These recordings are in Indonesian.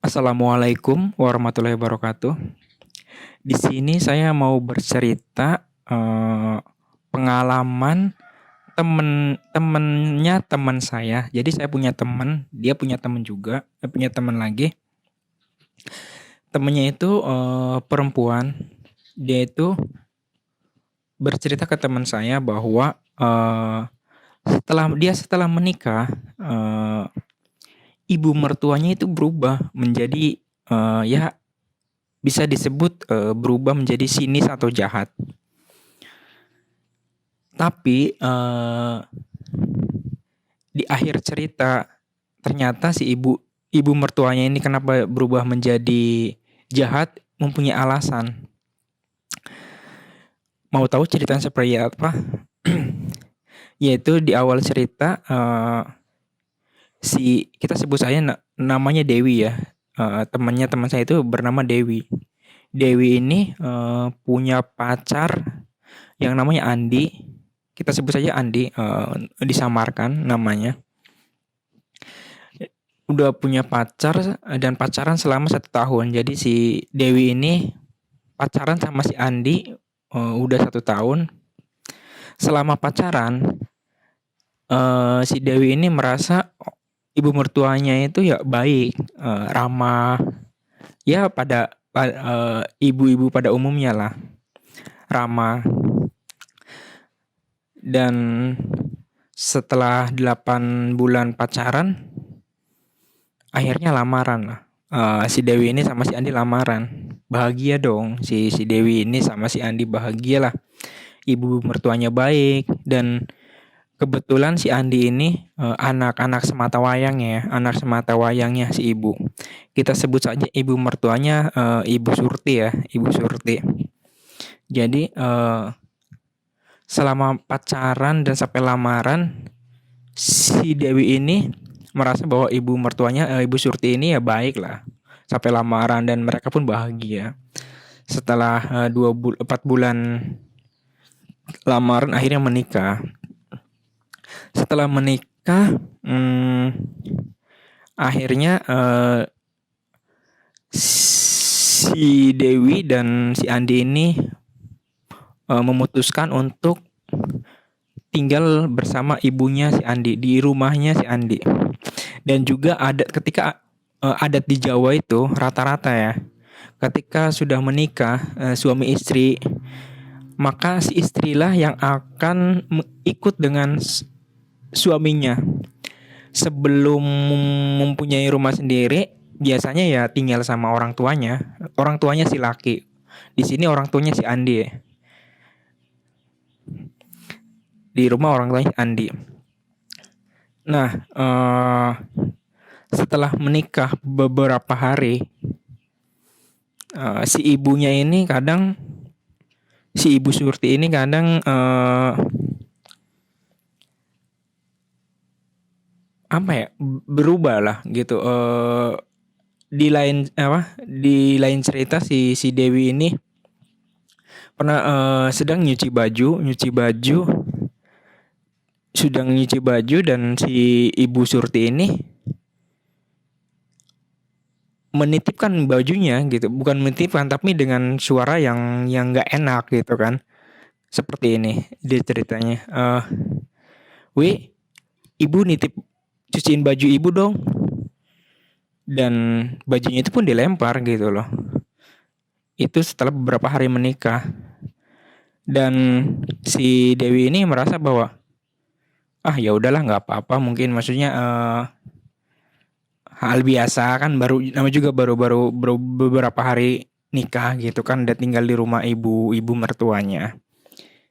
Assalamualaikum warahmatullahi wabarakatuh. Di sini saya mau bercerita pengalaman temennya teman saya. Jadi saya punya teman, dia punya teman juga, saya punya teman lagi. Temennya itu perempuan. Dia itu bercerita ke teman saya bahwa setelah menikah, ibu mertuanya itu berubah menjadi ya bisa disebut berubah menjadi sinis atau jahat. Tapi di akhir cerita ternyata si ibu mertuanya ini kenapa berubah menjadi jahat mempunyai alasan. Mau tahu ceritanya seperti apa? Yaitu di awal cerita kita sebut saja namanya Dewi ya. Teman saya itu bernama Dewi. Dewi ini punya pacar yang namanya Andi. Kita sebut saja Andi, disamarkan namanya. Udah punya pacar dan pacaran selama 1 tahun. Jadi si Dewi ini pacaran sama si Andi udah 1 tahun. Selama pacaran, si Dewi ini merasa ibu mertuanya itu ya baik, ramah, ya ibu-ibu pada umumnya lah, ramah. Dan setelah 8 bulan pacaran, akhirnya lamaran lah. Si Dewi ini sama si Andi lamaran. Bahagia dong si Dewi ini sama si Andi, bahagia lah. Ibu mertuanya baik dan kebetulan si Andi ini anak semata wayangnya si ibu. Kita sebut saja ibu mertuanya Ibu Surti ya, Ibu Surti. Jadi selama pacaran dan sampai lamaran, si Dewi ini merasa bahwa ibu mertuanya Ibu Surti ini ya baik lah sampai lamaran dan mereka pun bahagia. Setelah 4 bulan lamaran akhirnya menikah. Setelah menikah akhirnya si Dewi dan si Andi ini memutuskan untuk tinggal bersama ibunya si Andi di rumahnya si Andi. Dan juga ketika adat di Jawa itu rata-rata ya, ketika sudah menikah suami istri, maka si istrilah yang akan ikut dengan suaminya. Sebelum mempunyai rumah sendiri, biasanya ya tinggal sama orang tuanya. Orang tuanya si laki. Di sini orang tuanya si Andi ya. Di rumah orang tuanya si Andi. Nah, setelah menikah beberapa hari, si ibunya ini kadang, si Ibu Surti ini kadang berubah lah gitu. Di lain cerita si Dewi ini pernah sedang nyuci baju dan si Ibu Surti ini menitipkan bajunya gitu, bukan menitipkan tapi dengan suara yang nggak enak gitu kan. Seperti ini dia ceritanya, ibu nitip cuciin baju ibu dong. Dan bajunya itu pun dilempar gitu loh. Itu setelah beberapa hari menikah. Dan si Dewi ini merasa bahwa ya udahlah, nggak apa-apa, mungkin maksudnya hal biasa kan, baru beberapa hari nikah gitu kan, udah tinggal di rumah ibu mertuanya.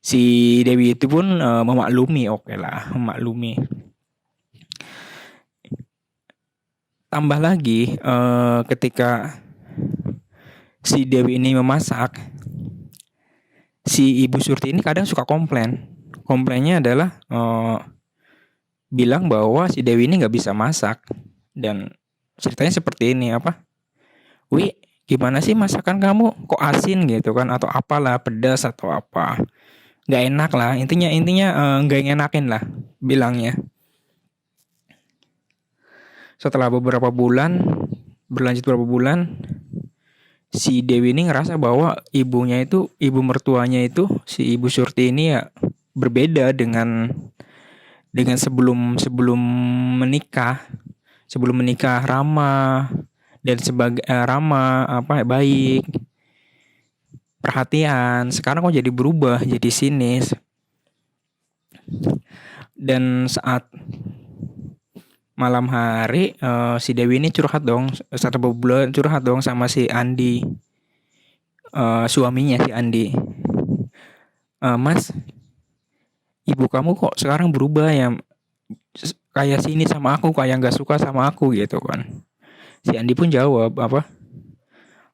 Si Dewi itu pun memaklumi, oke lah, memaklumi. Tambah lagi ketika si Dewi ini memasak, si Ibu Surti ini kadang suka komplain. Komplainnya adalah bilang bahwa si Dewi ini nggak bisa masak. Dan ceritanya seperti ini, gimana sih masakan kamu, kok asin gitu kan, atau apalah, pedas atau apa, nggak enak lah, intinya nggak ngenakin lah bilangnya. Setelah beberapa bulan berlanjut beberapa bulan, si Dewi ini ngerasa bahwa ibu mertuanya itu si Ibu Surti ini ya berbeda dengan sebelum sebelum menikah. Sebelum menikah ramah dan sebagai ramah apa baik, perhatian. Sekarang kok jadi berubah, jadi sinis. Dan saat malam hari si Dewi ini curhat dong, satu bulan curhat dong sama si Andi, suaminya si Andi. Mas, ibu kamu kok sekarang berubah ya, kayak sini sama aku, kayak nggak suka sama aku gitu kan. Si Andi pun jawab apa,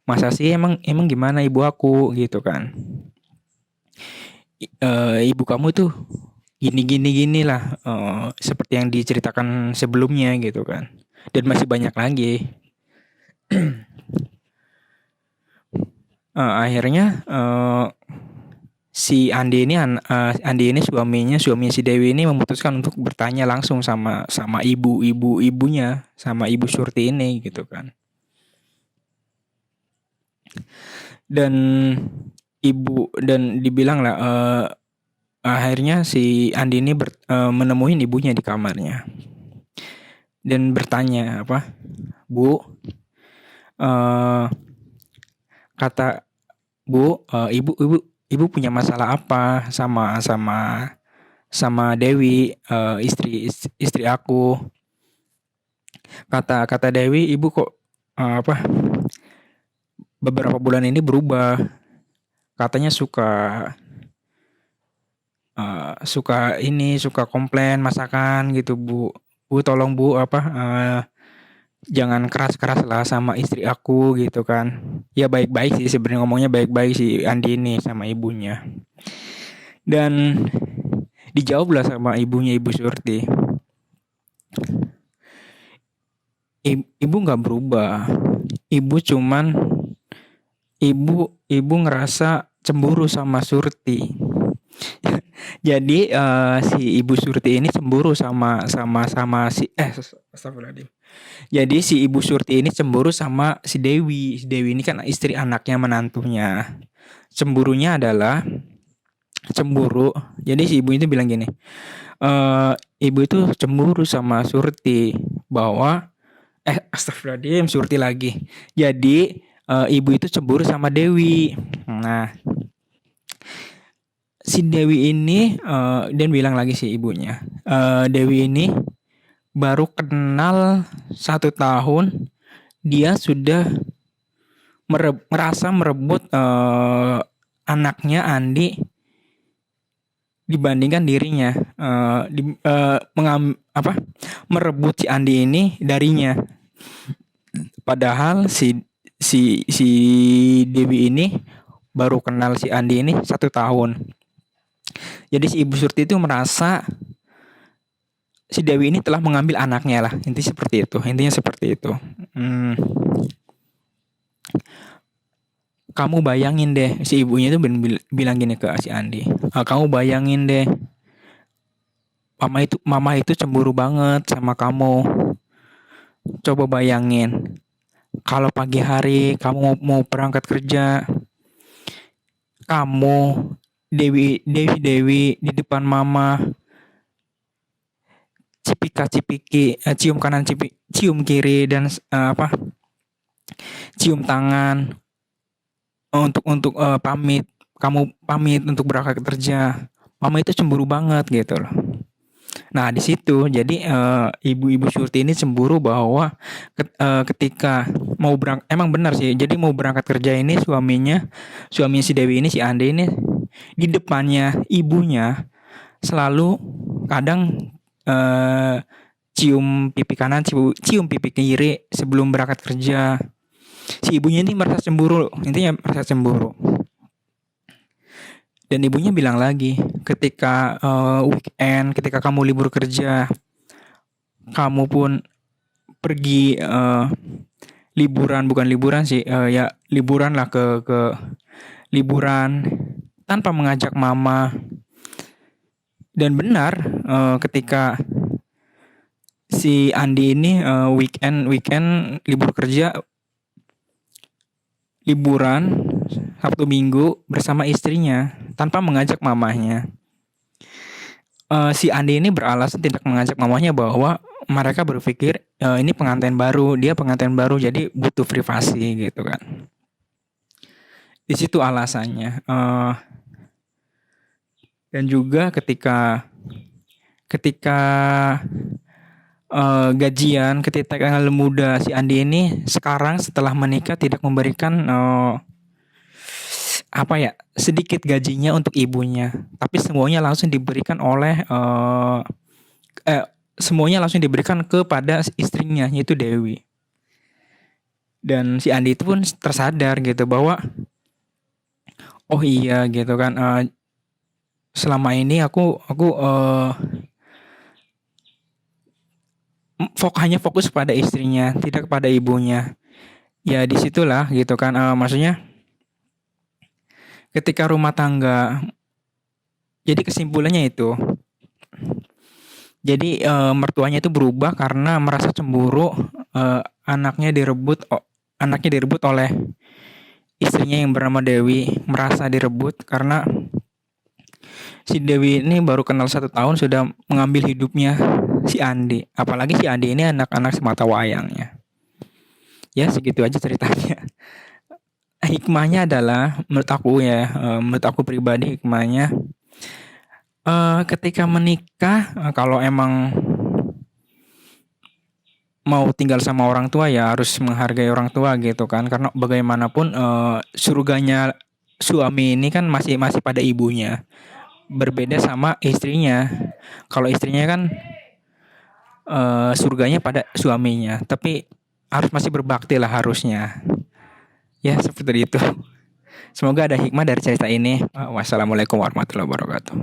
masa sih, emang gimana ibu aku gitu kan. Ibu kamu tuh gini lah, seperti yang diceritakan sebelumnya gitu kan, dan masih banyak lagi. Akhirnya si Andi ini suami si Dewi ini memutuskan untuk bertanya langsung sama ibunya, sama Ibu Surti ini gitu kan. Dan dibilang lah, akhirnya si Andi ini menemui ibunya di kamarnya dan bertanya apa, Bu, kata Bu, ibu punya masalah apa sama Dewi, istri aku. Kata Dewi, ibu kok beberapa bulan ini berubah, katanya suka komplain masakan gitu, Bu tolong Bu jangan keras lah sama istri aku gitu kan. Ya baik-baik sih sebenarnya, ngomongnya baik-baik si Andi ini sama ibunya. Dan dijawab lah sama ibunya, Ibu Surti, ibu nggak berubah, ibu ngerasa cemburu sama Surti. Jadi si Ibu Surti ini cemburu sama si astagfirullahaladzim. Jadi si Ibu Surti ini cemburu sama si Dewi. Si Dewi ini kan istri anaknya, menantunya. Cemburunya adalah cemburu. Jadi si ibu itu bilang gini, ibu itu cemburu sama Surti bahwa astagfirullahaladzim, Surti lagi. Jadi ibu itu cemburu sama Dewi. Nah, si Dewi ini dan bilang lagi si ibunya, Dewi ini baru kenal 1 tahun, dia sudah merasa merebut anaknya Andi dibandingkan dirinya, merebut si Andi ini darinya. Padahal si Dewi ini baru kenal si Andi ini 1 tahun. Jadi si Ibu Surti itu merasa si Dewi ini telah mengambil anaknya lah. Intinya seperti itu. Kamu bayangin deh, si ibunya itu bilang gini ke si Andi. Kamu bayangin deh, mama itu cemburu banget sama kamu. Coba bayangin, kalau pagi hari kamu mau berangkat kerja, kamu Dewi di depan mama, cipika-cipiki, cium kanan cium kiri, dan cium tangan untuk pamit, kamu pamit untuk berangkat kerja. Mama itu cemburu banget gitu loh. Nah di situ jadi ibu Surti ini cemburu bahwa ketika mau berangkat, emang benar sih, jadi mau berangkat kerja ini suaminya si Dewi ini, si Andi ini, di depannya ibunya selalu kadang cium pipi kanan, cium pipi kiri sebelum berangkat kerja. Si ibunya ini merasa cemburu, intinya merasa cemburu. Dan ibunya bilang lagi, ketika weekend, ketika kamu libur kerja, kamu pun pergi bukan liburan sih, ya liburan lah, ke liburan tanpa mengajak mama. Dan benar, ketika Si Andi ini weekend weekend libur kerja, liburan Sabtu Minggu bersama istrinya tanpa mengajak mamahnya. Si Andi ini beralasan tidak mengajak mamahnya bahwa mereka berpikir ini pengantin baru, dia pengantin baru jadi butuh privasi gitu kan. Di situ alasannya. Dan juga ketika ketika gajian, ketika muda, si Andi ini sekarang setelah menikah tidak memberikan apa ya, sedikit gajinya untuk ibunya, tapi semuanya langsung diberikan oleh semuanya langsung diberikan kepada istrinya, yaitu Dewi. Dan si Andi itu pun tersadar gitu bahwa oh iya gitu kan, selama ini aku hanya fokus pada istrinya, tidak pada ibunya. Ya disitulah gitu kan, maksudnya ketika rumah tangga, jadi kesimpulannya itu, jadi mertuanya itu berubah karena merasa cemburu, anaknya direbut oleh istrinya yang bernama Dewi, merasa direbut karena si Dewi ini baru kenal 1 tahun sudah mengambil hidupnya si Andi. Apalagi si Andi ini anak-anak semata wayangnya. Ya segitu aja ceritanya. Hikmahnya adalah menurut aku pribadi hikmahnya, ketika menikah, kalau emang mau tinggal sama orang tua ya harus menghargai orang tua gitu kan, karena bagaimanapun surganya suami ini kan masih masih pada ibunya, berbeda sama istrinya. Kalau istrinya kan surganya pada suaminya, tapi harus masih berbakti lah harusnya. Ya seperti itu. Semoga ada hikmah dari cerita ini. Wassalamualaikum warahmatullahi wabarakatuh.